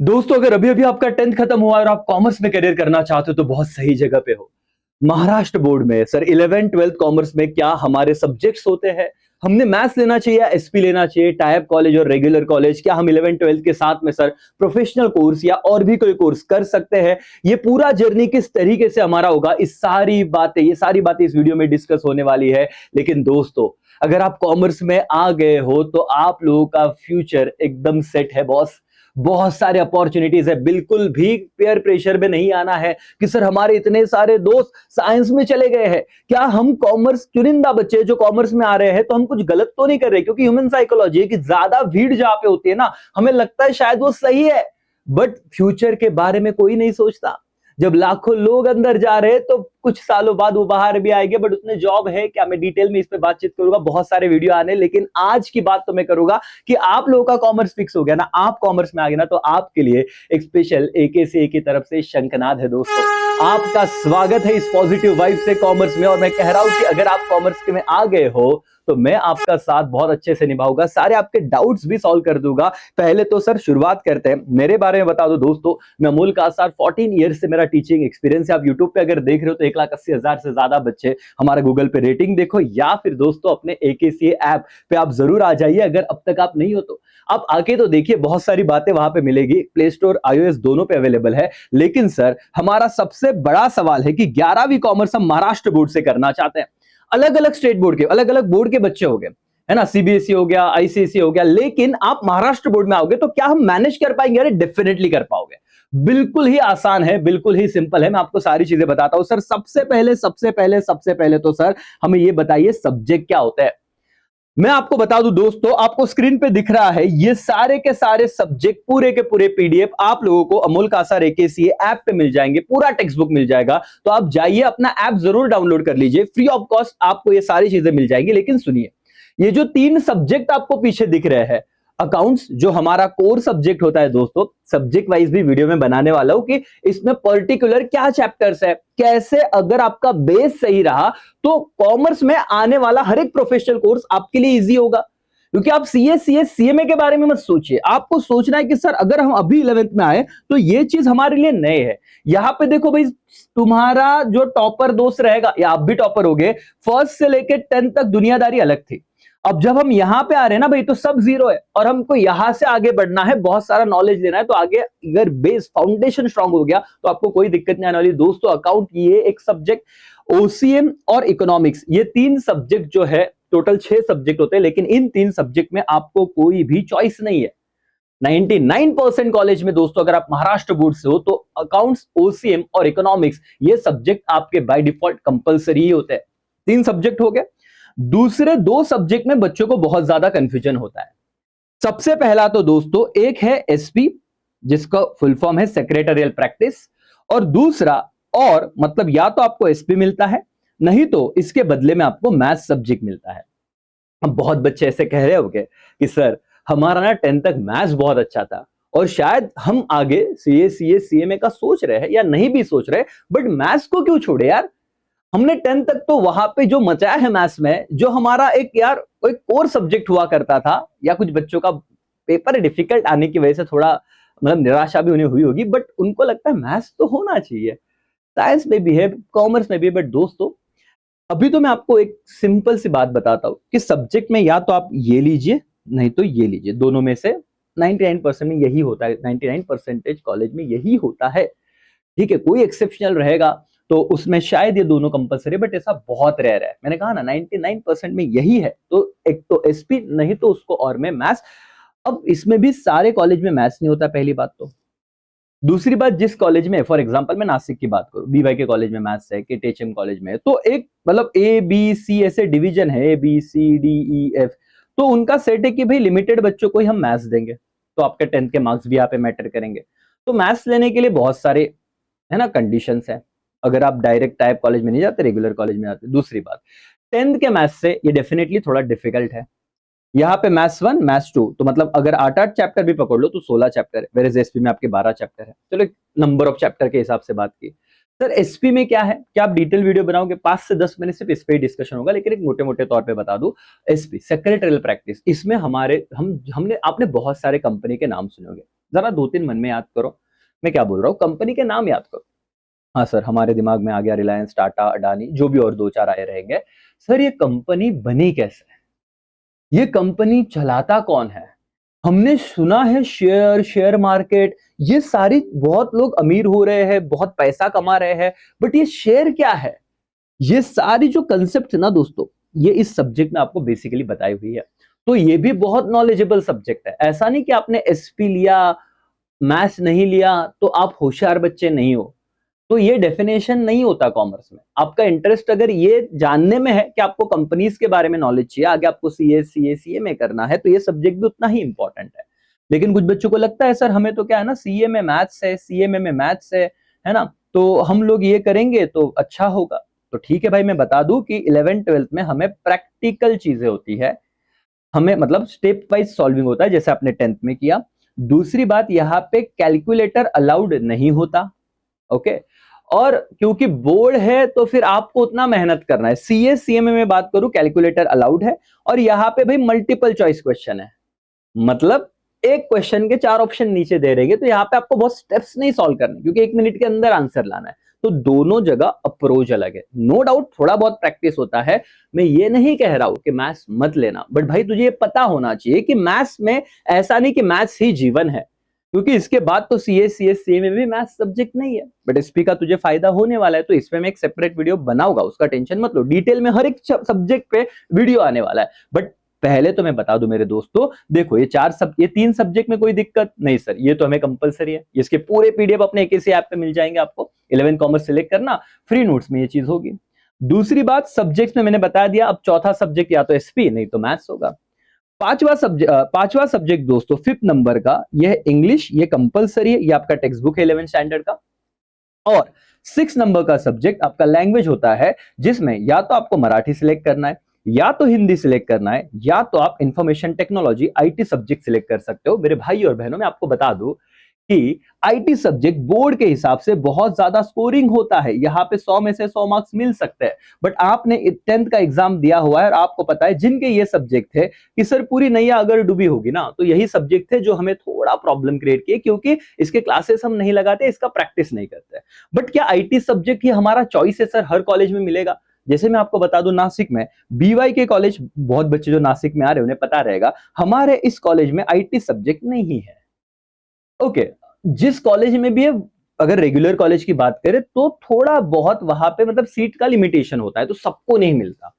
दोस्तों, अगर अभी अभी आपका 10th खत्म हुआ और आप कॉमर्स में करियर करना चाहते हो तो बहुत सही जगह पे हो। महाराष्ट्र बोर्ड में सर 11 12 कॉमर्स में क्या हमारे सब्जेक्ट्स होते हैं? हमने मैथ्स लेना चाहिए या एसपी लेना चाहिए? टाइप कॉलेज और रेगुलर कॉलेज, क्या हम 11 12 के साथ में सर प्रोफेशनल कोर्स या और भी कोई कोर्स कर सकते हैं? ये पूरा जर्नी किस तरीके से हमारा होगा, ये सारी बातें इस वीडियो में डिस्कस होने वाली है। लेकिन दोस्तों, अगर आप कॉमर्स में आ गए हो तो आप लोगों का फ्यूचर एकदम सेट है बॉस। बहुत सारे अपॉर्चुनिटीज है, बिल्कुल भी पेयर प्रेशर में नहीं आना है कि सर हमारे इतने सारे दोस्त साइंस में चले गए हैं। क्या हम कॉमर्स, चुनिंदा बच्चे जो कॉमर्स में आ रहे हैं, तो हम कुछ गलत तो नहीं कर रहे? क्योंकि ह्यूमन साइकोलॉजी है कि ज्यादा भीड़ जहां पे होती है ना, हमें लगता है शायद वो सही है, बट फ्यूचर के बारे में कोई नहीं सोचता। जब लाखों लोग अंदर जा रहे हैं तो कुछ सालों बाद वो बाहर भी आएंगे, बट उसमें जॉब है क्या? मैं डिटेल में इस पे बातचीत करूंगा, बहुत सारे वीडियो आने, लेकिन आज की बात तो मैं करूंगा कि आप लोगों का कॉमर्स फिक्स हो गया ना, आप कॉमर्स में आ गए ना, तो आपके लिए एक स्पेशल एके की तरफ से शंखनाद है दोस्तों। आपका स्वागत है इस पॉजिटिव वाइब से कॉमर्स में। और मैं कह रहा हूं कि अगर आप कॉमर्स में आ गए हो तो मैं आपका साथ बहुत अच्छे से निभाऊंगा, सारे आपके डाउट्स भी सॉल्व कर दूंगा। पहले तो सर शुरुआत करते हैं, मेरे बारे में बता दो दोस्तों। मैं अमोल कासार, 14 ईयर से मेरा टीचिंग एक्सपीरियंस है। आप यूट्यूब पे अगर देख रहे हो तो 1,80,000 से ज्यादा बच्चे, हमारा गूगल पे रेटिंग देखो, या फिर दोस्तों अपने एकेसीए ऐप पे आप जरूर आ जाइए। अगर अब तक आप नहीं हो तो आप आके तो देखिए, बहुत सारी बातें वहां पे मिलेगी। प्ले स्टोर, iOS दोनों पे अवेलेबल है। लेकिन सर हमारा सबसे बड़ा सवाल है कि 11वीं कॉमर्स हम महाराष्ट्र बोर्ड से करना चाहते हैं। अलग अलग स्टेट बोर्ड के, अलग अलग बोर्ड के बच्चे हो गए, है ना, सीबीएसई हो गया, आईसीएसई हो गया, लेकिन आप महाराष्ट्र बोर्ड में आओगे तो क्या हम मैनेज कर पाएंगे? अरे डेफिनेटली कर पाओगे। बिल्कुल ही आसान है, बिल्कुल ही सिंपल है। मैं आपको सारी चीजें बताता हूं। सर सबसे पहले तो सर हमें ये बताइए, सब्जेक्ट क्या होता है? मैं आपको बता दूं दोस्तों, आपको स्क्रीन पे दिख रहा है ये सारे के सारे सब्जेक्ट, पूरे के पूरे पीडीएफ आप लोगों को अमोल कासार एकेसीए ऐप पे मिल जाएंगे। पूरा टेक्स्ट बुक मिल जाएगा। तो आप जाइए, अपना ऐप जरूर डाउनलोड कर लीजिए, फ्री ऑफ कॉस्ट आपको ये सारी चीजें मिल जाएंगी। लेकिन सुनिए, ये जो 3 सब्जेक्ट आपको पीछे दिख रहे हैं, अकाउंट्स जो हमारा कोर सब्जेक्ट होता है दोस्तों, सब्जेक्ट वाइज भी वीडियो में बनाने वाला हूं कि इसमें पर्टिकुलर क्या चैप्टर्स है, कैसे अगर आपका बेस सही रहा तो कॉमर्स में आने वाला हर एक प्रोफेशनल कोर्स आपके लिए इजी होगा। क्योंकि आप सीएमए के बारे में मत सोचिए, आपको सोचना है कि सर अगर हम अभी 11th में आए तो ये चीज हमारे लिए नए है। यहां पे देखो भाई, तुम्हारा जो टॉपर दोस्त रहेगा, या आप भी टॉपर हो गए, फर्स्ट से लेकर 10th तक दुनियादारी अलग थी। अब जब हम यहां पे आ रहे हैं ना भाई, तो सब जीरो है और हमको यहां से आगे बढ़ना है, बहुत सारा नॉलेज लेना है। तो आगे अगर बेस फाउंडेशन स्ट्रांग हो गया तो आपको कोई दिक्कत नहीं आने वाली। दोस्तों अकाउंट ये एक सब्जेक्ट, ओसीएम और इकोनॉमिक्स, ये 3 सब्जेक्ट जो है, टोटल 6 सब्जेक्ट होते हैं, लेकिन इन 3 सब्जेक्ट में आपको कोई भी चॉइस नहीं है। 99% कॉलेज में दोस्तों, अगर आप महाराष्ट्र बोर्ड से हो तो अकाउंट्स, ओसीएम और इकोनॉमिक्स, ये सब्जेक्ट आपके बाय डिफॉल्ट कंपलसरी ही होते हैं। 3 सब्जेक्ट हो गए। दूसरे 2 सब्जेक्ट में बच्चों को बहुत ज्यादा कंफ्यूजन होता है। सबसे पहला तो दोस्तों एक है एसपी, जिसका फुल फॉर्म है सेक्रेटरियल प्रैक्टिस, और दूसरा, और मतलब या तो आपको एसपी मिलता है, नहीं तो इसके बदले में आपको मैथ्स सब्जेक्ट मिलता है। अब बहुत बच्चे ऐसे कह रहे होंगे कि सर हमारा ना 10th तक मैथ्स बहुत अच्छा था और शायद हम आगे सीएमए का सोच रहे हैं या नहीं भी सोच रहे, बट मैथ्स को क्यों छोड़े यार? हमने 10th तक तो वहां पे जो मचाया है मैथ्स में, जो हमारा एक यार कोई कोर सब्जेक्ट हुआ करता था, या कुछ बच्चों का पेपर डिफिकल्ट आने की वजह से थोड़ा मतलब निराशा भी उन्हें हुई होगी, बट उनको लगता है मैथ्स तो होना चाहिए। साइंस में भी है, कॉमर्स में भी है, बट दोस्तों अभी तो मैं आपको एक सिंपल सी बात बताता हूं कि सब्जेक्ट में या तो आप ये लीजिए, नहीं तो ये लीजिए, दोनों में से 99% में यही होता है। 99% कॉलेज में यही होता है। ठीक है, कोई एक्सेप्शनल रहेगा तो उसमें शायद ये दोनों कंपलसरी, बट ऐसा बहुत रेयर है। मैंने कहा ना 99% में यही है। तो एक तो एसपी, नहीं तो उसको और में मैथ्स। अब इसमें भी सारे कॉलेज में मैथ्स नहीं होता, पहली बात तो। दूसरी बात, जिस कॉलेज में, फॉर एग्जांपल मैं नासिक की बात करूं, बीवाई के कॉलेज में मैथ्स है, के टेचएम कॉलेज में है, तो एक मतलब ए बी सी ऐसे डिवीजन है, A B C D E F, तो उनका सेट है कि भाई लिमिटेड बच्चों को ही हम मैथ्स देंगे, तो आपके 10th के मार्क्स भी यहाँ पे मैटर करेंगे। तो मैथ्स लेने के लिए बहुत सारे, है ना, कंडीशंस है। अगर आप डायरेक्ट टाइप कॉलेज में नहीं जाते, रेगुलर कॉलेज में जाते। दूसरी बात, 10th के मैथ्स से ये डेफिनेटली थोड़ा डिफिकल्ट है। यहाँ पे मैथ्स 1 मैथ्स 2, तो मतलब अगर 8 चैप्टर भी पकड़ लो तो 16 चैप्टर है, वेयर एसपी में आपके 12 चैप्टर है। चलो नंबर ऑफ चैप्टर के हिसाब से बात की। सर एसपी में क्या है, क्या आप डिटेल वीडियो बनाओगे? 5 से 10 मिनट सिर्फ इस पे ही डिस्कशन होगा, लेकिन एक मोटे मोटे तौर पे बता दूं। एसपी सेक्रेटरियल प्रैक्टिस, इसमें हमारे हमने आपने बहुत सारे कंपनी के नाम सुने होंगे, जरा 2-3 मन में याद करो, मैं क्या बोल रहा हूँ, कंपनी के नाम याद करो। हाँ सर, हमारे दिमाग में आ गया रिलायंस, टाटा, अडानी, जो भी और 2-4 आए रहेंगे। सर ये कंपनी बनी कैसे? ये कंपनी चलाता कौन है? हमने सुना है शेयर मार्केट, ये सारी बहुत लोग अमीर हो रहे हैं, बहुत पैसा कमा रहे हैं, बट ये शेयर क्या है? ये सारी जो कंसेप्ट है ना दोस्तों, ये इस सब्जेक्ट में आपको बेसिकली बताई हुई है। तो ये भी बहुत नॉलेजेबल सब्जेक्ट है। ऐसा नहीं कि आपने एसपी लिया, मैथ्स नहीं लिया तो आप होशियार बच्चे नहीं हो। तो ये डेफिनेशन नहीं होता कॉमर्स में। आपका इंटरेस्ट अगर ये जानने में है कि आपको कंपनीज के बारे में नॉलेज चाहिए, आगे आपको सीए में करना है, तो ये सब्जेक्ट भी उतना ही इंपॉर्टेंट है। लेकिन कुछ बच्चों को लगता है सर हमें तो क्या है ना, सीए में मैथ्स है, सीएमए में मैथ्स है ना, तो हम लोग ये करेंगे तो अच्छा होगा। तो ठीक है भाई, मैं बता दूं कि 11th-12th में हमें प्रैक्टिकल चीजें होती है, हमें मतलब स्टेप वाइज सॉल्विंग होता है, जैसे आपने 10th में किया। दूसरी बात, यहाँ पे कैलकुलेटर अलाउड नहीं होता, ओके। और क्योंकि बोर्ड है तो फिर आपको उतना मेहनत करना है। सीए सीएमए में बात करूं, कैलकुलेटर अलाउड है, और यहाँ पे भाई मल्टीपल चॉइस क्वेश्चन है, मतलब एक क्वेश्चन के 4 ऑप्शन नीचे दे रहेंगे, तो यहाँ पे आपको बहुत स्टेप्स नहीं सॉल्व करने, क्योंकि 1 मिनट के अंदर आंसर लाना है। तो दोनों जगह अप्रोच अलग है। नो डाउट थोड़ा बहुत प्रैक्टिस होता है, मैं ये नहीं कह रहा हूं कि मैथ्स मत लेना, बट भाई तुझे ये पता होना चाहिए कि मैथ्स में ऐसा नहीं कि मैथ्स ही जीवन है, क्योंकि इसके बाद तो सी में भी मैथ्स सब्जेक्ट नहीं है, बट एसपी का तुझे फायदा होने वाला है, तो इसमें मैं एक सेपरेट वीडियो बनाऊंगा, उसका टेंशन मत लो। डिटेल में हर एक सब्जेक्ट पे वीडियो आने वाला है। बट पहले तो मैं बता दूं मेरे दोस्तों, देखो ये 3 सब्जेक्ट में कोई दिक्कत नहीं सर, ये तो हमें कंपलसरी है। इसके पूरे पीडीएफ अपने एक ऐसे ऐप पे मिल जाएंगे आपको। 11 कॉमर्स सिलेक्ट करना, फ्री नोट्स में ये चीज होगी। दूसरी बात, सब्जेक्ट में मैंने बता दिया, अब चौथा सब्जेक्ट या तो एसपी नहीं तो मैथ्स होगा। पांचवा सब्जेक्ट दोस्तों 5th नंबर का, यह इंग्लिश, ये कंपलसरी है, ये आपका टेक्स्ट बुक है 11 स्टैंडर्ड का। और 6 नंबर का सब्जेक्ट आपका लैंग्वेज होता है, जिसमें या तो आपको मराठी सिलेक्ट करना है, या तो हिंदी सिलेक्ट करना है, या तो आप information technology IT subject select कर सकते हो। मेरे भाई और बहनों, मैं आपको बता दूं कि आईटी सब्जेक्ट बोर्ड के हिसाब से बहुत ज्यादा स्कोरिंग होता है, यहाँ पे 100 में से 100 मार्क्स मिल सकते हैं। बट आपने 10th का एग्जाम दिया हुआ है और आपको पता है जिनके ये सब्जेक्ट है कि सर पूरी नैया अगर डूबी होगी ना, तो यही सब्जेक्ट थे जो हमें थोड़ा प्रॉब्लम क्रिएट किए, क्योंकि इसके क्लासेस हम नहीं लगाते, इसका प्रैक्टिस नहीं करते। बट क्या आईटी सब्जेक्ट ही हमारा चॉइस है सर, हर कॉलेज में मिलेगा? जैसे मैं आपको बता दूं, नासिक में बीवाई के कॉलेज, बहुत बच्चे जो नासिक में आ रहे हैं उन्हें पता रहेगा, हमारे इस कॉलेज में आईटी सब्जेक्ट नहीं है, ओके। जिस कॉलेज में भी है, अगर रेगुलर कॉलेज की बात करें तो थोड़ा बहुत वहां पे मतलब सीट का लिमिटेशन होता है, तो सबको नहीं मिलता।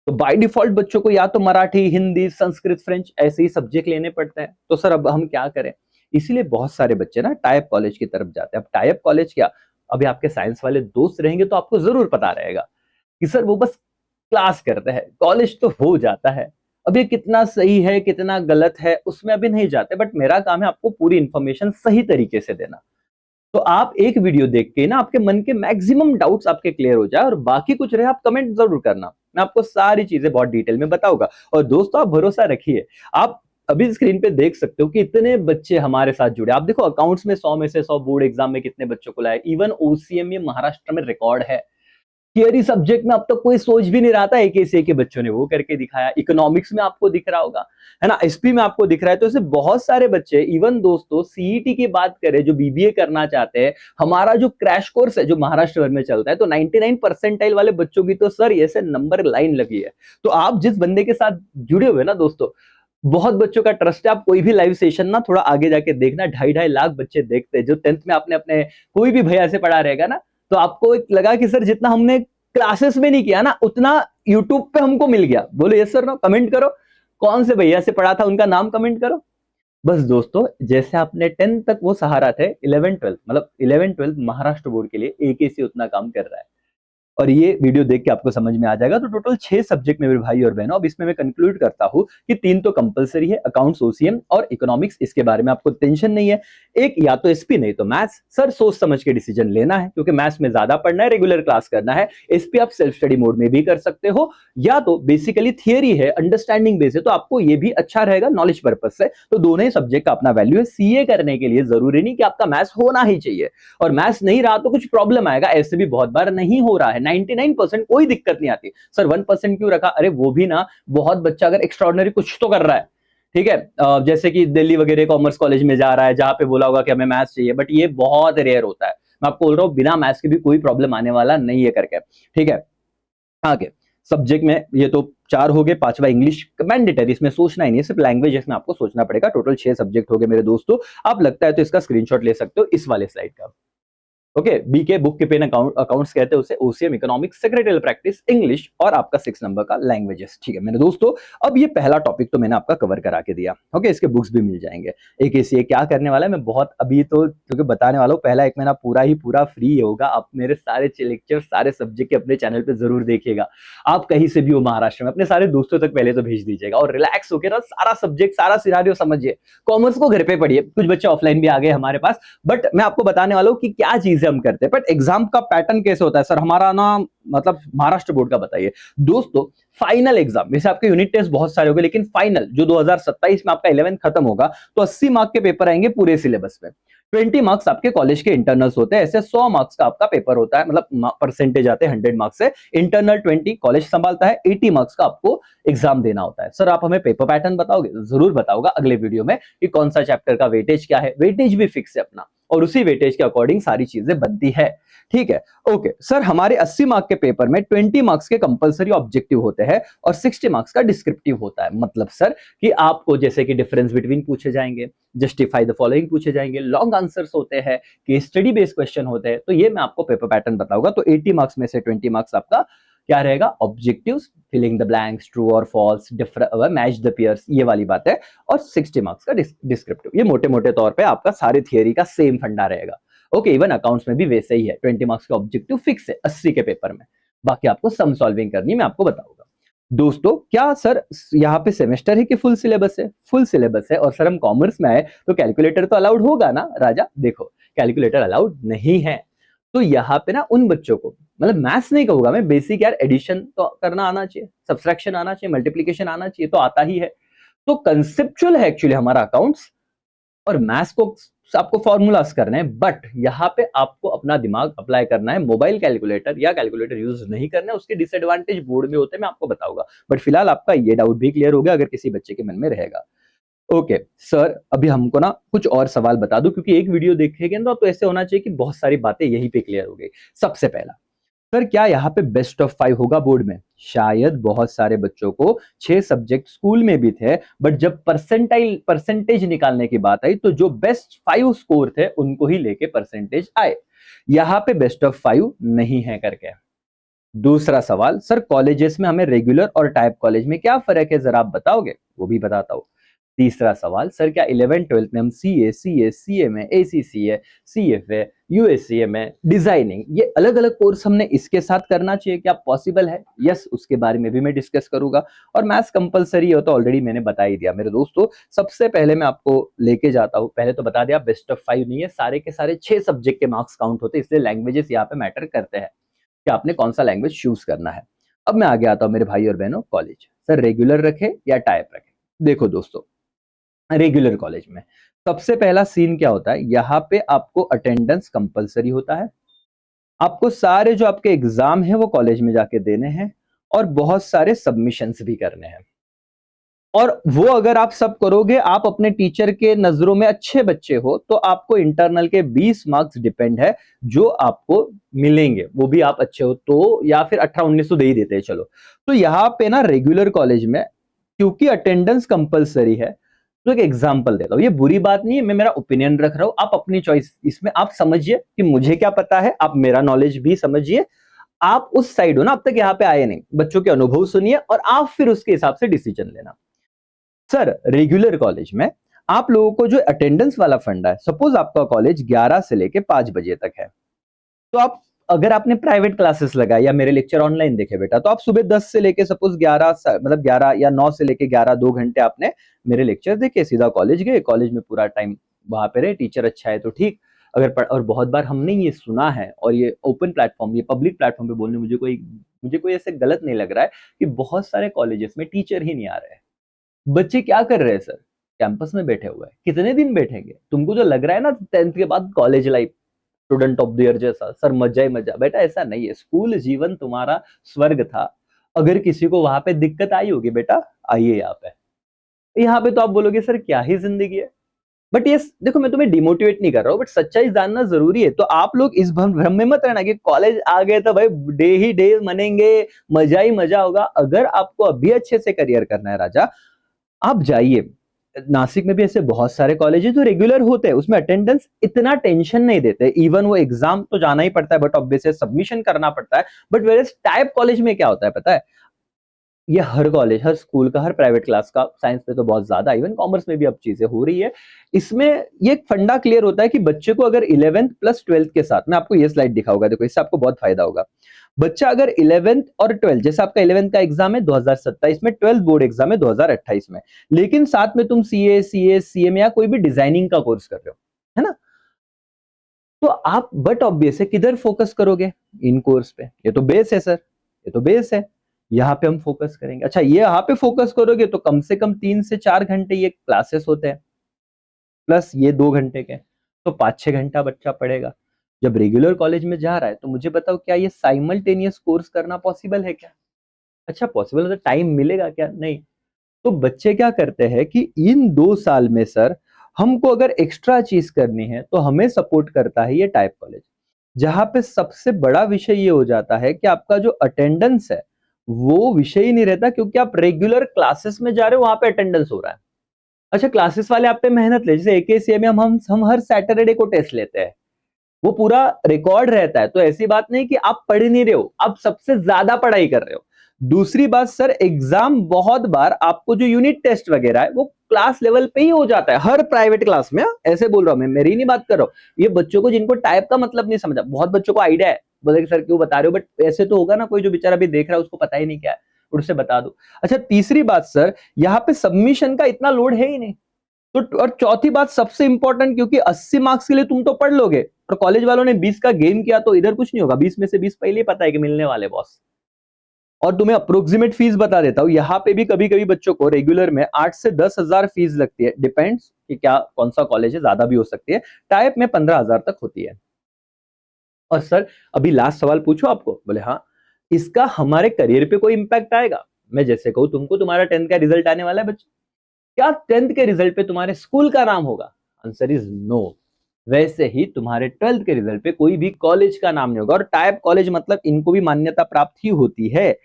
तो बाय डिफॉल्ट बच्चों को या तो मराठी, हिंदी, संस्कृत, फ्रेंच ऐसे ही सब्जेक्ट लेने पड़ते हैं। तो सर अब हम क्या करें? इसीलिए बहुत सारे बच्चे ना टाइप कॉलेज की तरफ जाते हैं। अब टाइप कॉलेज क्या, अभी आपके साइंस वाले दोस्त रहेंगे तो आपको जरूर पता रहेगा कि सर वो बस क्लास करते हैं, कॉलेज तो हो जाता है। अब ये कितना सही है कितना गलत है उसमें अभी नहीं जाते, बट मेरा काम है आपको पूरी इंफॉर्मेशन सही तरीके से देना। तो आप एक वीडियो देख के ना आपके मन के मैक्सिमम डाउट्स आपके क्लियर हो जाए, और बाकी कुछ रहे आप कमेंट जरूर करना, मैं आपको सारी चीजें बहुत डिटेल में बताऊंगा। और दोस्तों आप भरोसा रखिए, आप अभी स्क्रीन पे देख सकते हो कि इतने बच्चे हमारे साथ जुड़े। आप देखो अकाउंट्स में 100 में से 100 बोर्ड एग्जाम में कितने बच्चों को लाए, इवन ओसीएम में महाराष्ट्र में रिकॉर्ड है। थियरी सब्जेक्ट में अब तक कोई सोच भी नहीं रहा था, एक से एक बच्चों ने वो करके दिखाया। इकोनॉमिक्स में आपको दिख रहा होगा, है ना, एसपी में आपको दिख रहा है। तो ऐसे बहुत सारे बच्चे, इवन दोस्तों सीईटी की बात करें जो बीबीए करना चाहते हैं, हमारा जो क्रैश कोर्स है जो महाराष्ट्र भर में चलता है, तो 99 परसेंटाइल वाले बच्चों की तो सर ऐसे नंबर लाइन लगी है। तो आप जिस बंदे के साथ जुड़े हुए ना दोस्तों, बहुत बच्चों का ट्रस्ट है। आप कोई भी लाइव सेशन ना थोड़ा आगे जाके देखना, 2.5 लाख बच्चे देखते हैं। जो 10th में आपने अपने कोई भी भैया से पढ़ा रहेगा ना, तो आपको एक लगा कि सर जितना हमने क्लासेस में नहीं किया ना उतना यूट्यूब पे हमको मिल गया। बोलो यस सर नो, कमेंट करो कौन से भैया से पढ़ा था, उनका नाम कमेंट करो। बस दोस्तों, जैसे आपने 10th तक वो सहारा थे, 11th-12th मतलब 11th-12th महाराष्ट्र बोर्ड के लिए एक ही उतना काम कर रहा है। और ये वीडियो देख के आपको समझ में आ जाएगा। तो टोटल 6 सब्जेक्ट में मेरे भाई और बहनों, अब इसमें मैं कंक्लूड करता हूं कि 3 तो कंपलसरी है, अकाउंट्स, ओसीएम और इकोनॉमिक्स, इसके बारे में आपको टेंशन नहीं है। एक या तो एसपी नहीं तो मैथ्स। सर सोच समझ के डिसीजन लेना है, क्योंकि मैथ्स में ज्यादा पढ़ना है, रेगुलर क्लास करना है। एसपी आप सेल्फ स्टडी मोड में भी कर सकते हो, या तो बेसिकली थियरी है, अंडरस्टैंडिंग बेस है, तो आपको ये भी अच्छा रहेगा नॉलेज पर्पज से। तो दोनों ही सब्जेक्ट का अपना वैल्यू है। सीए करने के लिए जरूरी नहीं कि आपका मैथ्स होना ही चाहिए, और मैथ्स नहीं रहा तो कुछ प्रॉब्लम आएगा, ऐसे भी बहुत बार नहीं हो रहा है। 99% कोई दिक्कत नहीं आती। सर 1% क्यों रखा? अरे वो भी ना, बहुत बच्चा अगर एक्स्ट्राऑर्डिनरी कुछ तो कर रहा है, ठीक है। जैसे कि दिल्ली वगैरह कॉमर्स कॉलेज में जा रहा है, जहां पे बोला होगा कि हमें मैथ्स चाहिए, बट ये बहुत रेयर होता है। मैं आपको बोल रहा हूँ बिना मैथ्स के भी कोई प्रॉब्लम आने वाला नहीं है करके। ठीक है, आगे सब्जेक्ट में ये तो 4 हो गए, 5वां इंग्लिश मैंडेटरी, इसमें सोचना ही नहीं है, सिर्फ लैंग्वेज में आपको सोचना पड़ेगा। टोटल 6 सब्जेक्ट हो गए मेरे दोस्तों। आप लगता है तो इसका स्क्रीनशॉट ले सकते हो इस वाले स्लाइड का। ओके, बीके बुक के पेन अकाउंट्स कहते हैं उसे, OCM economics, secretarial practice, English, और आपका 6 नंबर का लैंग्वेजेस। ठीक है मेरे दोस्तों, अब ये पहला टॉपिक तो मैंने आपका कवर करा के दिया। ओके, इसके बुक्स भी मिल जाएंगे। एक ऐसी क्या करने वाला है, मैं बहुत अभी तो क्योंकि बताने वाला हूँ, पहला 1 महीना पूरा ही पूरा फ्री होगा। आप मेरे सारे लेक्चर सारे सब्जेक्ट के अपने चैनल पे जरूर देखिएगा। आप कहीं से भी हो महाराष्ट्र में, अपने सारे दोस्तों तक पहले तो भेज दीजिएगा और रिलैक्स होकर ना सारा सब्जेक्ट सारा सिनारियो समझिए। कॉमर्स को घर पे पढ़िए, कुछ बच्चे ऑफलाइन भी आ गए हमारे पास, बट मैं आपको बताने वाला हूं कि क्या चीजें हम करते हैं। बट एग्जाम का पैटर्न कैसे होता है सर हमारा ना, मतलब महाराष्ट्र बोर्ड का बताइए दोस्तों। फाइनल एग्जाम, वैसे आपके यूनिट टेस्ट बहुत सारे हो गए, लेकिन फाइनल जो 2027 में आपका 11th खत्म होगा, तो 80 मार्क के पेपर आएंगे पूरे सिलेबस में। 20 मार्क्स आपके कॉलेज के इंटरनल्स होते हैं, ऐसे 100 मार्क्स का आपका पेपर होता है, मतलब परसेंटेज आते हैं 100 मार्क्स से। इंटरनल 20 कॉलेज संभालता है, 80 मार्क्स का आपको एग्जाम देना होता है। सर आप हमें पेपर पैटर्न बताओगे? जरूर बताऊंगा अगले वीडियो में कि कौन सा चैप्टर का वेटेज क्या है। वेटेज भी फिक्स है अपना, और उसी वेटेज के अकॉर्डिंग सारी चीजें बनती है। ठीक है, ओके सर, हमारे 80 मार्क के पेपर में 20 मार्क्स के कंपलसरी ऑब्जेक्टिव होते हैं और 60 मार्क्स का डिस्क्रिप्टिव होता है। मतलब सर कि आपको जैसे कि डिफरेंस बिटवीन पूछे जाएंगे, जस्टिफाई द फॉलोइंग पूछे जाएंगे, लॉन्ग आंसर्स होते हैं, केस स्टडी बेस्ड क्वेश्चन होते हैं। तो ये मैं आपको पेपर पैटर्न बताऊंगा। तो 80 मार्क्स में से 20 मार्क्स आपका क्या रहेगा? Objectives, filling the blanks, true और फॉल्स, मैच द पेयर्स, ये वाली बात है। और 60 मार्क्स का डिस्क्रिप्टिव। ये मोटे मोटे तौर पे आपका सारे थियरी का सेम फंडा रहेगा। ओके, इवन अकाउंट्स में भी वैसे ही है, 20 मार्क्स का ऑब्जेक्टिव फिक्स है 80 के पेपर में। बाकी आपको सम सॉल्विंग करनी, मैं आपको बताऊंगा। दोस्तों क्या सर यहाँ पे सेमेस्टर है कि फुल सिलेबस है? फुल सिलेबस है। और सर हम कॉमर्स में आए तो कैलकुलेटर तो अलाउड होगा ना राजा? देखो, कैलकुलेटर अलाउड नहीं है। तो यहाँ पे ना उन बच्चों को, मतलब मैथ्स नहीं कहूंगा मैं, बेसिक यार एडिशन तो करना आना चाहिए, सब्सट्रैक्शन आना चाहिए, मल्टीप्लीकेशन आना चाहिए, तो आता ही है। तो कंसेप्चुअल है एक्चुअली हमारा अकाउंट्स, और मैथ्स को आपको फॉर्मूलाज करने हैं, बट यहाँ पे आपको अपना दिमाग अप्लाई करना है। मोबाइल कैलकुलेटर या कैलकुलेटर यूज नहीं करना है, उसके डिसएडवांटेज बोर्ड में होते हैं, मैं आपको बताऊंगा। बट फिलहाल आपका ये डाउट भी क्लियर हो गया अगर किसी बच्चे के मन में रहेगा। ओके सर, अभी हमको ना कुछ और सवाल बता दो, क्योंकि एक वीडियो देखेंगे ना तो ऐसे होना चाहिए कि बहुत सारी बातें यहीं पे क्लियर हो गई। सबसे पहला सर, क्या यहाँ पे बेस्ट ऑफ 5 होगा बोर्ड में? शायद बहुत सारे बच्चों को 6 सब्जेक्ट स्कूल में भी थे, बट जब परसेंटेज निकालने की बात आई तो जो बेस्ट 5 स्कोर थे उनको ही लेके परसेंटेज आए। यहाँ पे बेस्ट ऑफ 5 नहीं है करके। दूसरा सवाल, सर कॉलेजेस में हमें रेगुलर और टाइप कॉलेज में क्या फर्क है, जरा आप बताओगे? वो भी बताता हूं। तीसरा सवाल, सर क्या 11 12 में हम सीए, सीए में एसीसीए, सीएफए, यूएससीए में डिजाइनिंग, ये अलग अलग कोर्स हमने इसके साथ करना चाहिए, क्या पॉसिबल है? यस, उसके बारे में भी मैं डिस्कस करूंगा। और मैथ्स कंपलसरी हो तो ऑलरेडी मैंने बता ही दिया मेरे दोस्तों। सबसे पहले मैं आपको लेके जाता हूं, पहले तो बता दिया बेस्ट ऑफ 5 नहीं है, सारे के सारे 6 सब्जेक्ट के मार्क्स काउंट होते हैं, इसलिए लैंग्वेजेस यहाँ पे मैटर करते हैं कि आपने कौन सा लैंग्वेज चूज करना है। अब मैं आगे आता हूं मेरे भाई और बहनों, कॉलेज सर रेगुलर रखे या टाइप रखे? देखो दोस्तों, रेगुलर कॉलेज में सबसे पहला सीन क्या होता है, यहाँ पे आपको अटेंडेंस कंपलसरी होता है। आपको सारे जो आपके एग्जाम है वो कॉलेज में जाके देने हैं, और बहुत सारे सबमिशंस भी करने हैं। और वो अगर आप सब करोगे, आप अपने टीचर के नजरों में अच्छे बच्चे हो, तो आपको इंटरनल के 20 मार्क्स डिपेंड है जो आपको मिलेंगे, वो भी आप अच्छे हो तो, या फिर 18-19 तो दे ही देते हैं चलो। तो यहाँ पे ना रेगुलर कॉलेज में क्योंकि अटेंडेंस कंपलसरी है, तो एक एग्जांपल देता हूं, ये बुरी बात नहीं है, मैं मेरा ओपिनियन रख रहा हूं, आप अपनी चॉइस इसमें आप समझिए कि मुझे क्या पता है, आप मेरा नॉलेज भी समझिए। आप उस साइड हो ना, अब तक यहाँ पे आए नहीं, बच्चों के अनुभव सुनिए और आप फिर उसके हिसाब से डिसीजन लेना। सर रेगुलर कॉलेज में आप लोगों को जो अटेंडेंस वाला फंडा है, सपोज आपका कॉलेज 11 से लेके 5 बजे तक है, तो आप अगर आपने प्राइवेट क्लासेस लगाए या मेरे लेक्चर ऑनलाइन देखे बेटा, तो आप सुबह 10 से लेके सपोज 11, मतलब 11 या 9 से लेके 11 2 घंटे आपने मेरे लेक्चर देखे, सीधा कॉलेज गए, कॉलेज में पूरा टाइम वहां पे रहे, टीचर अच्छा है तो ठीक। और बहुत बार हमने ये सुना है, और ये ओपन प्लेटफॉर्म, ये पब्लिक प्लेटफॉर्म पे बोलने मुझे कोई ऐसे गलत नहीं लग रहा है कि बहुत सारे कॉलेजेस में टीचर ही नहीं आ रहे हैं। बच्चे क्या कर रहे हैं सर? कैंपस में बैठे हुए हैं। कितने दिन बैठेंगे? तुमको जो लग रहा है ना 10th के बाद college life, student of the year जैसा, सर मजा ही मजा, बेटा ऐसा नहीं है। स्कूल जीवन तुम्हारा स्वर्ग था। अगर किसी को वहां पे दिक्कत आई होगी बेटा, आइए यहाँ पे। यहाँ पे तो आप बोलोगे सर क्या ही जिंदगी है। बट ये देखो, मैं तुम्हें डिमोटिवेट नहीं कर रहा हूँ, बट सच्चाई जानना जरूरी है। तो आप लोग इस भ्रम में मत रहना कि कॉलेज आ गए तो भाई डे ही डे मनेंगे, मजा ही मजा होगा। अगर आपको अभी अच्छे से करियर करना है राजा, आप जाइए। नासिक में भी ऐसे बहुत सारे कॉलेज जो रेगुलर होते हैं, उसमें अटेंडेंस इतना टेंशन नहीं देते। इवन वो एग्जाम तो जाना ही पड़ता है, बट ऑब्वियसली सबमिशन करना पड़ता है। बट वेर टाइप कॉलेज में क्या होता है पता है, ये हर कॉलेज, हर स्कूल का, हर प्राइवेट क्लास का, साइंस में तो बहुत ज्यादा, इवन कॉमर्स में भी अब चीजें हो रही है। इसमें ये एक फंडा क्लियर होता है कि बच्चे को अगर 11th प्लस 12th के साथ, मैं आपको ये स्लाइड दिखाऊंगा, देखो इससे आपको बहुत फायदा होगा। बच्चा अगर 11th और 12th, जैसे आपका 11th का एग्जाम है 2027 में, 12th बोर्ड एग्जाम है 2028 में, लेकिन साथ में तुम सीए, सीएम या कोई भी डिजाइनिंग का कोर्स कर रहे हो, है ना, तो आप बट ऑब्वियस है किधर फोकस करोगे, इन कोर्स पे। ये तो बेस है सर, ये तो बेस है, यहाँ पे हम फोकस करेंगे। अच्छा, ये यहाँ पे फोकस करोगे तो कम से कम 3 से 4 घंटे ये क्लासेस होते हैं, प्लस ये 2 घंटे के, तो 5-6 घंटा बच्चा पढ़ेगा। जब रेगुलर कॉलेज में जा रहा है तो मुझे बताओ, क्या ये साइमल्टेनियस कोर्स करना पॉसिबल है क्या? अच्छा, पॉसिबल है तो टाइम मिलेगा क्या? नहीं। तो बच्चे क्या करते हैं कि इन 2 साल में सर, हमको अगर एक्स्ट्रा चीज करनी है तो हमें सपोर्ट करता है ये टाइप कॉलेज, जहां पे सबसे बड़ा विषय ये हो जाता है कि आपका जो अटेंडेंस है वो विषय ही नहीं रहता, क्योंकि आप रेगुलर क्लासेस में जा रहे हो, वहां पे अटेंडेंस हो रहा है। अच्छा, क्लासेस वाले आप पे मेहनत ले, जैसे एकेसीए में हम हर सैटरडे को टेस्ट लेते हैं, वो पूरा रिकॉर्ड रहता है। तो ऐसी बात नहीं कि आप पढ़ नहीं रहे हो, आप सबसे ज्यादा पढ़ाई कर रहे हो। दूसरी बात सर, एग्जाम बहुत बार आपको जो यूनिट टेस्ट वगैरह है वो क्लास लेवल पे ही हो जाता है, हर प्राइवेट क्लास में। ऐसे बोल रहा हूं मैं, मेरी नहीं बात कर रहा हूं। ये बच्चों को जिनको टाइप का मतलब नहीं समझा, बहुत बच्चों को आइडिया है, बोले सर क्यों बता रहे हो, बट ऐसे तो होगा ना, कोई जो बेचारा भी देख रहा है उसको पता ही नहीं क्या है, उससे बता दो। अच्छा, तीसरी बात सर, यहाँ पे सबमिशन का इतना लोड है ही नहीं। तो और चौथी बात सबसे इंपॉर्टेंट, क्योंकि 80 मार्क्स के लिए तुम तो पढ़ लोगे, और कॉलेज वालों ने 20 का गेम किया, तो इधर कुछ नहीं होगा। 20 में से 20 पहले ही पता है कि मिलने वाले बॉस। और तुम्हें अप्रोक्सीमेट फीस बता देता हूं, यहाँ पे भी कभी कभी बच्चों को रेगुलर में 8 से 10 हजार फीस लगती है, डिपेंड्स कि क्या कौन सा कॉलेज है, ज्यादा भी हो सकती है। टाइप में 15 हजार तक होती है। और सर, अभी लास्ट सवाल पूछो आपको, बोले हाँ, इसका हमारे करियर पे कोई इंपैक्ट आएगा? मैं जैसे कहूँ तुमको, तुम्हारा 10th का रिजल्ट आने वाला है बच्चे, क्या 10th के रिजल्ट पे तुम्हारे स्कूल का नाम होगा? Answer is no. वैसे ही तुम्हारे 12th के रिजल्ट पे कोई भी कॉलेज का नाम नहीं होगा। और टाइप कॉलेज मतलब इनको भी मान्यता प्राप्त ही होती है,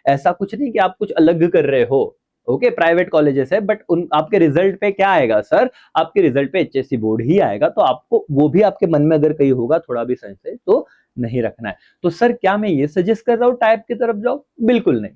ऐसा कुछ नहीं कि आप कुछ अलग कर रहे हो। ओके, प्राइवेट कॉलेजेस है, बट उन आपके रिजल्ट पे क्या आएगा सर? आपके रिजल्ट पे एचएससी बोर्ड ही आएगा। तो आपको वो भी आपके मन में अगर कहीं होगा थोड़ा भी संशय, तो नहीं रखना है। तो सर, क्या मैं ये सजेस्ट कर रहा हूँ टाइप की तरफ जाओ? बिल्कुल नहीं।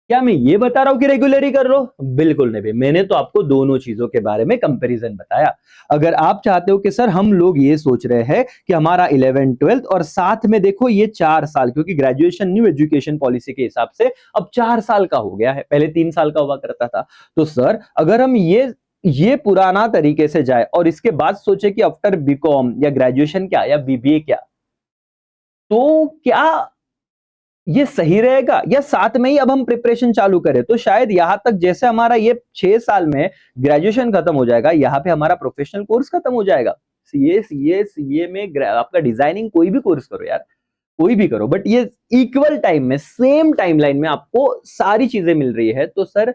क्या मैं ये बता रहा हूं कि रेगुलर ही कर लो? बिल्कुल नहीं। मैंने तो आपको दोनों चीजों के बारे में कंपैरिजन बताया। अगर आप चाहते हो कि सर हम लोग ये सोच रहे हैं कि हमारा 11 12 और साथ में देखो ये 4 साल, क्योंकि ग्रेजुएशन न्यू एजुकेशन पॉलिसी के हिसाब से अब 4 साल का हो गया है, पहले 3 साल का हुआ करता था। तो सर, अगर हम ये पुराना तरीके से जाए और इसके बाद सोचे कि आफ्टर बीकॉम या ग्रेजुएशन क्या या बीबीए क्या, तो क्या ये सही रहेगा? या साथ में ही अब हम प्रिपरेशन चालू करें? तो शायद यहां तक, जैसे हमारा ये 6 साल में ग्रेजुएशन खत्म हो जाएगा, यहां पे हमारा प्रोफेशनल कोर्स खत्म हो जाएगा। सीए में आपका डिजाइनिंग, कोई भी कोर्स करो यार, कोई भी करो, बट ये इक्वल टाइम में, सेम टाइमलाइन में आपको सारी चीजें मिल रही है। तो सर,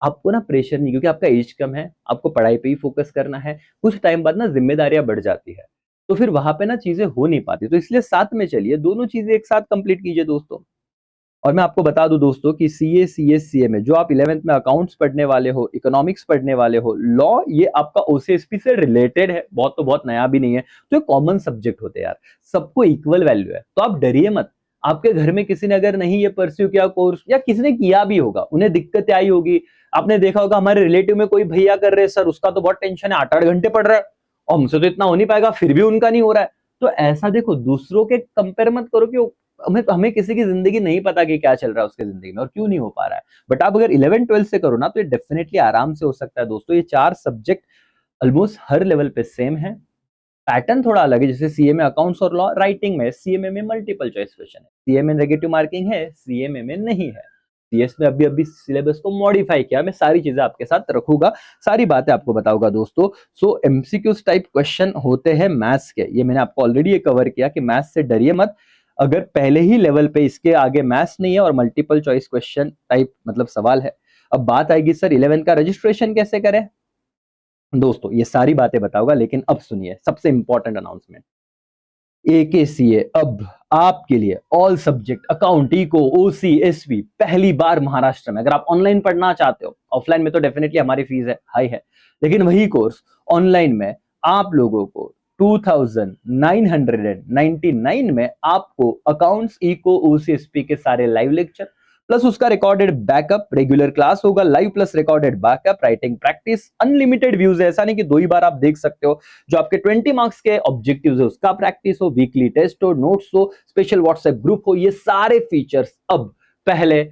आपको ना प्रेशर नहीं, क्योंकि आपका एज कम है, आपको पढ़ाई पे ही फोकस करना है। कुछ टाइम बाद ना जिम्मेदारियां बढ़ जाती है, तो फिर वहां पे ना चीजें हो नहीं पाती। तो इसलिए साथ में चलिए, दोनों चीजें एक साथ कंप्लीट कीजिए दोस्तों। और मैं आपको बता दूं दोस्तों कि सीए, सीएस, में जो आप 11th में अकाउंट्स पढ़ने वाले हो, इकोनॉमिक्स पढ़ने वाले हो, लॉ, ये आपका ओसीएसपी से रिलेटेड है, बहुत तो बहुत नया भी नहीं है। तो ये कॉमन सब्जेक्ट होते हैं यार, सबको इक्वल वैल्यू है। तो आप डरिए मत। आपके घर में किसी ने अगर नहीं ये परस्यू किया कोर्स, या किसी ने किया भी होगा, उन्हें दिक्कत आई होगी। आपने देखा होगा हमारे रिलेटिव में कोई भैया कर रहे हैं, सर उसका तो बहुत टेंशन है, 8-8 घंटे पढ़ रहा है, और हमसे तो इतना हो नहीं पाएगा, फिर भी उनका नहीं हो रहा है। तो ऐसा देखो, दूसरों के कंपेयर मत करो कि हमें किसी की जिंदगी नहीं पता कि क्या चल रहा है उसके जिंदगी में और क्यों नहीं हो पा रहा है। बट आप अगर 11 12 से करो ना, तो ये डेफिनेटली आराम से हो सकता है दोस्तों। ये 4 सब्जेक्ट ऑलमोस्ट हर लेवल पे सेम है, पैटर्न थोड़ा अलग है। जैसे सीए में अकाउंट्स और लॉ राइटिंग में, सीएमए में मल्टीपल चॉइस क्वेश्चन है, सीए में नेगेटिव मार्किंग है, सीएमए में नहीं है। सीएस में अभी अभी सिलेबस को मॉडिफाई किया, मैं सारी चीजें आपके साथ रखूंगा, सारी बातें आपको बताऊंगा दोस्तों। सो एमसीक्यूज टाइप क्वेश्चन होते हैं मैथ्स के, ये मैंने आपको ऑलरेडी ये कवर किया कि मैथ्स से डरिए मत। अगर पहले ही लेवल पे इसके आगे मैथ्स नहीं है और मल्टीपल चॉइस क्वेश्चन टाइप मतलब सवाल है, अब बात आएगी सर 11th का रजिस्ट्रेशन कैसे करें। दोस्तों ये सारी बातें बताऊंगा, लेकिन अब सुनिए सबसे इंपॉर्टेंट अनाउंसमेंट। एकेसीए अब आपके लिए ऑल सब्जेक्ट अकाउंट, इको, ओसी, एसवी पहली बार महाराष्ट्र में। अगर आप ऑनलाइन पढ़ना चाहते हो, ऑफलाइन में तो डेफिनेटली हमारी फीस है हाई है, लेकिन वही कोर्स ऑनलाइन में आप लोगों को 2999 में आपको अकाउंट्स, इको, ओसी, एसपी के सारे लाइव लेक्चर प्लस उसका रिकॉर्डेड बैकअप, रेगुलर क्लास होगा live plus recorded backup, writing practice, unlimited views है, ऐसा नहीं कि 2 ही बार आप देख सकते हो। जो आपके 20 मार्क्स के ऑब्जेक्टिव्स है उसका प्रैक्टिस हो, वीकली टेस्ट हो, नोट्स हो, स्पेशल व्हाट्सएप ग्रुप हो, ये सारे फीचर्स अब पहले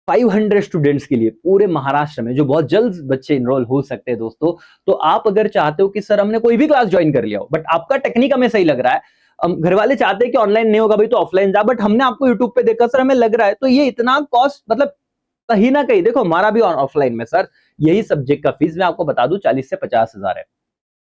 500 स्टूडेंट्स के लिए पूरे महाराष्ट्र में, जो बहुत जल्द बच्चे इनरोल हो सकते हैं दोस्तों। तो आप अगर चाहते हो कि सर हमने कोई भी क्लास ज्वाइन कर लिया हो बट आपका टेक्निक हमें सही लग रहा है, घर वाले चाहते हैं कि ऑनलाइन नहीं होगा भाई तो ऑफलाइन जा, बट हमने आपको यूट्यूब पे देखा सर हमें लग रहा है, तो ये इतना कॉस्ट मतलब कहीं ना कहीं देखो हमारा भी ऑफलाइन में सर यही सब्जेक्ट का फीस मैं आपको बता दूं 40 से 50 हजार है।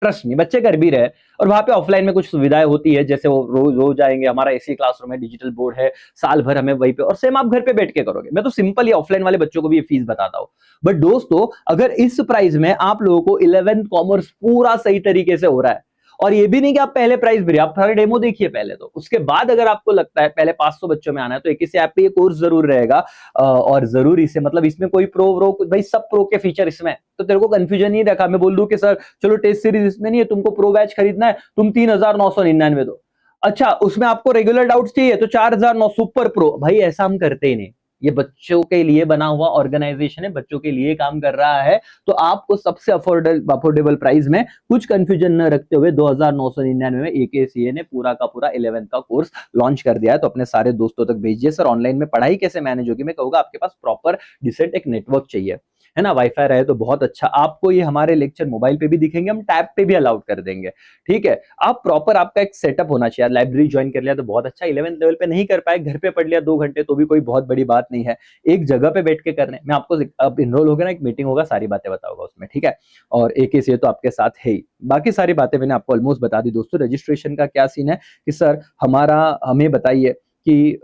ट्रस्ट नहीं, बच्चे कर भी रहे, और वहां पे ऑफलाइन में कुछ सुविधाएं होती है, जैसे वो रोज रोज आएंगे, हमारा एसी क्लासरूम है, डिजिटल बोर्ड है, साल भर हमें वहीं पे, और सेम आप घर पे बैठ के करोगे। मैं तो सिंपल ही ऑफलाइन वाले बच्चों को भी ये फीस बताता हूँ। बट दोस्तों अगर इस प्राइस में आप लोगों को 11th कॉमर्स पूरा सही तरीके से हो रहा है, और ये भी नहीं कि आप पहले प्राइस भरिए, आप सारे डेमो देखिए पहले, तो उसके बाद अगर आपको लगता है पहले 500 बच्चों में आना है तो एक ऐप पे ये कोर्स जरूर रहेगा। और जरूरी से मतलब इसमें कोई प्रो व्रो भाई सब प्रो के फीचर इसमें, तो तेरे को कंफ्यूजन नहीं रखा मैं बोल दूं कि सर चलो टेस्ट सीरीज इसमें नहीं है, तुमको प्रो बैच खरीदना है, तुम 3999 दो। अच्छा उसमें आपको रेगुलर डाउट्स चाहिए तो 4009 सुपर प्रो, भाई ऐसा हम करते ही नहीं। ये बच्चों के लिए बना हुआ ऑर्गेनाइजेशन है, बच्चों के लिए काम कर रहा है, तो आपको सबसे अफोर्डेबल प्राइस में कुछ कंफ्यूजन न रखते हुए 2999 में एकेसीए ने पूरा का पूरा 11th का कोर्स लॉन्च कर दिया है। तो अपने सारे दोस्तों तक भेजिए। सर ऑनलाइन में पढ़ाई कैसे मैनेज होगी, मैं कहूंगा आपके पास प्रॉपर डिसेंट एक नेटवर्क चाहिए, है ना, वाईफाई रहे तो बहुत अच्छा। आपको ये हमारे लेक्चर मोबाइल पे भी दिखेंगे, हम टैब पे भी अलाउड कर देंगे, ठीक है। आप प्रॉपर आपका एक सेटअप होना चाहिए। लाइब्रेरी ज्वाइन कर लिया तो बहुत अच्छा, 11th लेवल पे नहीं कर पाए, घर पे पढ़ लिया 2 घंटे तो भी कोई बहुत बड़ी बात नहीं है। एक जगह पे बैठ के करने, मैं आपको अब इनरोल होगा ना, एक मीटिंग होगा, सारी बातें बताऊंगा उसमें, ठीक है। और एकेसीए तो आपके साथ है ही, बाकी सारी बातें मैंने आपको ऑलमोस्ट बता दी। दोस्तों रजिस्ट्रेशन का क्या सीन है कि सर हमारा हमें बताइए कि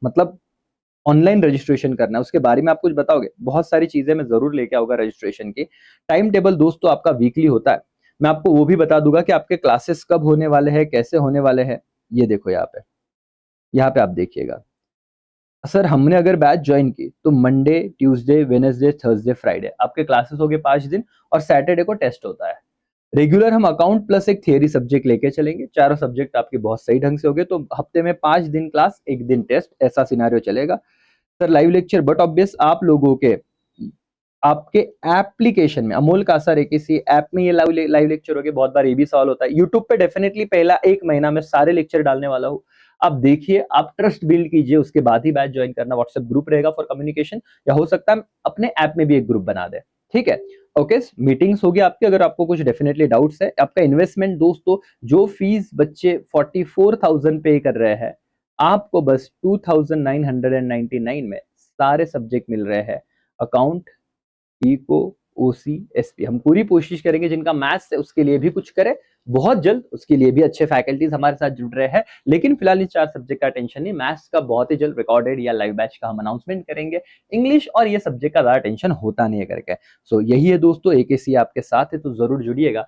मतलब ऑनलाइन रजिस्ट्रेशन करना है उसके बारे में आप कुछ बताओगे। बहुत सारी चीजें मैं जरूर लेके आऊंगा रजिस्ट्रेशन की। टाइम टेबल दोस्तों आपका वीकली होता है, मैं आपको वो भी बता दूंगा कि आपके क्लासेस कब होने वाले हैं, कैसे होने वाले हैं। ये देखो यहाँ पे आप देखिएगा सर, हमने अगर बैच ज्वाइन की तो Monday, Tuesday, Wednesday, Thursday, Friday आपके क्लासेस हो गए 5 दिन, और सैटरडे को टेस्ट होता है। रेगुलर हम अकाउंट प्लस एक थियरी सब्जेक्ट लेके चलेंगे, चारों सब्जेक्ट आपके बहुत सही ढंग से हो गए तो हफ्ते में 5 दिन क्लास, 1 दिन टेस्ट, ऐसा सिनारियो चलेगा। Sir live lecture but obvious आप लोगों के आपके एप्लीकेशन में, अमोल का सर एक किसी ऐप में ये लाइव लेक्चर हो गए। बहुत बार ये भी सवाल होता है, यूट्यूब पे डेफिनेटली पहला 1 महीना में सारे लेक्चर डालने वाला हूँ। आप देखिए, आप ट्रस्ट बिल्ड कीजिए, उसके बाद ही बैच ज्वाइन करना। व्हाट्सएप ग्रुप रहेगा फॉर कम्युनिकेशन, या हो सकता है अपने ऐप में भी एक ग्रुप बना दे, ठीक है। ओके मीटिंग्स होगी आपकी, अगर आपको कुछ डेफिनेटली डाउट्स है। आपका इन्वेस्टमेंट दोस्तों, जो फीस बच्चे 44,000 पे कर रहे हैं, आपको बस 2999 में सारे सब्जेक्ट मिल रहे हैं। अकाउंट, इको, ओसी, एसपी। हम पूरी कोशिश करेंगे जिनका मैथ्स है उसके लिए भी कुछ करें बहुत जल्द, उसके लिए भी अच्छे फैकल्टीज हमारे साथ जुड़ रहे हैं। लेकिन फिलहाल इस 4 सब्जेक्ट का टेंशन नहीं, मैथ्स का बहुत ही जल्द रिकॉर्डेड या लाइव बैच का हम अनाउंसमेंट करेंगे। इंग्लिश और ये सब्जेक्ट का ज्यादा टेंशन होता नहीं है करके। सो यही है दोस्तों, एकेसी आपके साथ है तो जरूर जुड़िएगा।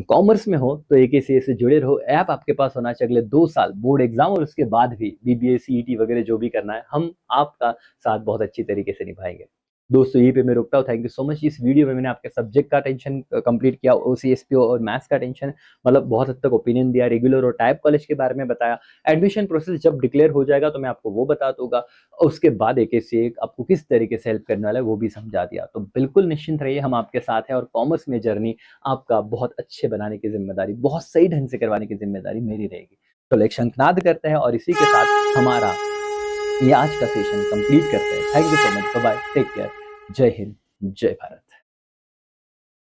कॉमर्स में हो तो एकेसीए से जुड़े रहो। ऐप आपके पास होना चाहिए। अगले 2 साल बोर्ड एग्जाम और उसके बाद भी बीबीए, सीईटी वगैरह जो भी करना है, हम आपका साथ बहुत अच्छी तरीके से निभाएंगे। दोस्तों यहीं पे मैं रुकता हूँ। Thank you so much. इस वीडियो में मैंने आपके सब्जेक्ट का टेंशन कंप्लीट किया, ओसीएसपी और मैथ्स का टेंशन, मतलब बहुत हद तक ओपिनियन दिया, रेगुलर और टाइप कॉलेज के बारे में बताया। एडमिशन प्रोसेस जब डिक्लेयर हो जाएगा तो मैं आपको वो बता दूंगा। उसके बाद एकेसीए आपको किस तरीके से हेल्प करने वाला है वो भी समझा दिया। तो बिल्कुल निश्चिंत रहिए, हम आपके साथ हैं, और कॉमर्स में जर्नी आपका बहुत अच्छे बनाने की जिम्मेदारी, बहुत सही ढंग से करवाने की जिम्मेदारी मेरी रहेगी। तो एक शंखनाद करते हैं और इसी के साथ हमारा ये आज का सेशन कंप्लीट करते हैं। Thank you so much, bye bye, take care, Jai Hind, जय भारत।